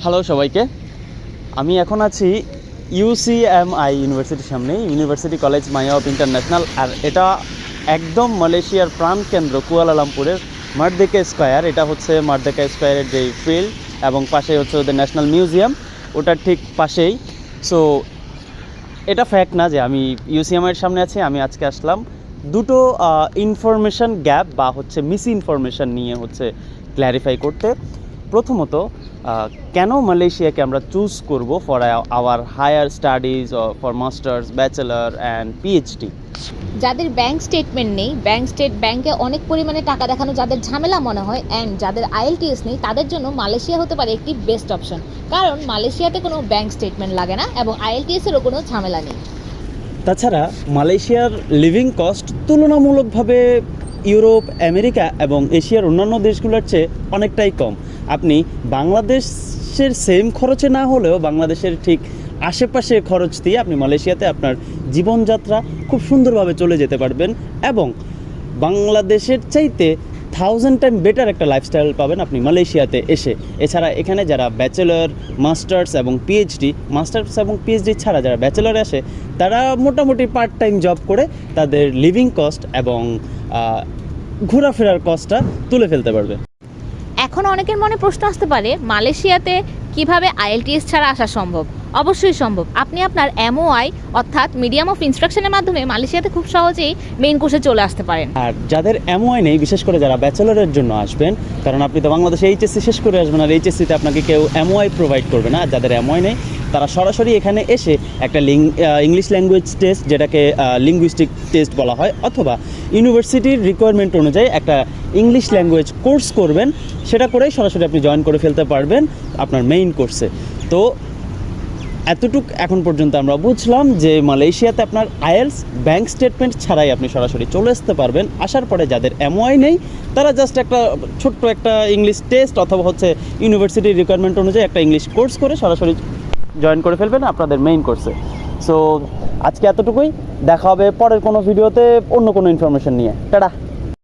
Hello সবাইকে, আমি এখন আছি ইউসিএমআই ইউনিভার্সিটির সামনে, ইউনিভার্সিটি কলেজ মাইয়া অফ ইন্টারন্যাশনাল। আর এটা একদম মালয়েশিয়ার প্রাণকেন্দ্র কুয়ালালামপুরের মারদেকা স্কোয়ার। এটা হচ্ছে মারদেকা স্কোয়ারের যে ফিল্ড এবং পাশেই হচ্ছে ওদের ন্যাশনাল মিউজিয়াম, ওটার ঠিক পাশেই। সো এটা ফ্যাক্ট না যে আমি ইউসিএমআইয়ের সামনে আছি। আমি আজকে আসলাম দুটো ইনফরমেশন গ্যাপ বা হচ্ছে মিস ইনফরমেশান নিয়ে হচ্ছে ক্ল্যারিফাই করতে। প্রথমত, কেন মালয়েশিয়াকে আমরা চুজ করব for our higher studies, for masters, bachelor and PhD. যাদের ব্যাংক স্টেটমেন্ট নেই, ব্যাংকে অনেক পরিমাণে টাকা দেখানো যাদের ঝামেলা মনে হয়, অ্যান্ড যাদের আইএলটিএস নেই, তাদের জন্য মালয়েশিয়া হতে পারে একটি বেস্ট অপশন। কারণ মালয়েশিয়াতে কোনো ব্যাংক স্টেটমেন্ট লাগে না এবং আইএলটিএসেরও কোনো ঝামেলা নেই। তাছাড়া মালয়েশিয়ার লিভিং কস্ট তুলনামূলকভাবে ইউরোপ, আমেরিকা এবং এশিয়ার অন্যান্য দেশগুলোর চেয়ে অনেকটাই কম। আপনি বাংলাদেশের সেম খরচে না হলেও বাংলাদেশের ঠিক আশেপাশে খরচ দিয়ে আপনি মালয়েশিয়াতে আপনার জীবনযাত্রা খুব সুন্দরভাবে চলে যেতে পারবেন এবং বাংলাদেশের চাইতে 1000 টাইম বেটার একটা লাইফস্টাইল পাবেন আপনি মালয়েশিয়াতে এসে। এছাড়া এখানে যারা ব্যাচেলর, মাস্টার্স এবং পিএইচডি ছাড়া যারা ব্যাচেলরে আসে, তারা মোটামুটি পার্ট টাইম জব করে তাদের লিভিং কস্ট এবং ঘোরাফেরার কস্টটা তুলে ফেলতে পারবে। এখন অনেকের মনে প্রশ্ন আসতে পারে, মালয়েশিয়াতে কিভাবে আইএলটিএস ছাড়া আসা সম্ভব? অবশ্যই সম্ভব। আপনি আপনার এমওআই অর্থাৎ মিডিয়াম অফ ইনস্ট্রাকশনের মাধ্যমে মালয়েশিয়াতে খুব সহজেই মেইন কোর্সে চলে আসতে পারেন। আর যাদের এমওআই নেই, বিশেষ করে যারা ব্যাচেলরের জন্য আসবেন, কারণ আপনি তো বাংলাদেশে এইচএসসি শেষ করে আসবেন, আর এইচএসসিতে আপনাকে কেউ এমওআই প্রোভাইড করবে না। যাদের এমওআই নেই তারা সরাসরি এখানে এসে একটা ইংলিশ ল্যাঙ্গুয়েজ টেস্ট, যেটাকে লিঙ্গুইস্টিক টেস্ট বলা হয়, অথবা ইউনিভার্সিটির রিকোয়ারমেন্ট অনুযায়ী একটা ইংলিশ ল্যাঙ্গুয়েজ কোর্স করবেন। সেটা করেই সরাসরি আপনি জয়েন করে ফেলতে পারবেন আপনার মেইন কোর্সে। তো এতটুক এখন পর্যন্ত আমরা বুঝলাম যে মালয়েশিয়াতে আপনার আইএলস ব্যাংক স্টেটমেন্ট ছাড়াই আপনি সরাসরি চলে আসতে পারবেন। আসার পরে যাদের এমওআই নেই তারা জাস্ট একটা ছোট্ট একটা ইংলিশ টেস্ট অথবা হচ্ছে ইউনিভার্সিটির রিকোয়ারমেন্ট অনুযায়ী একটা ইংলিশ কোর্স করে সরাসরি জয়েন করে ফেলবেন আপনাদের মেইন কোর্সে। সো আজকে এতটুকুই, দেখা হবে পরের কোনো ভিডিওতে অন্য কোনো ইনফরমেশন নিয়ে। টাটা।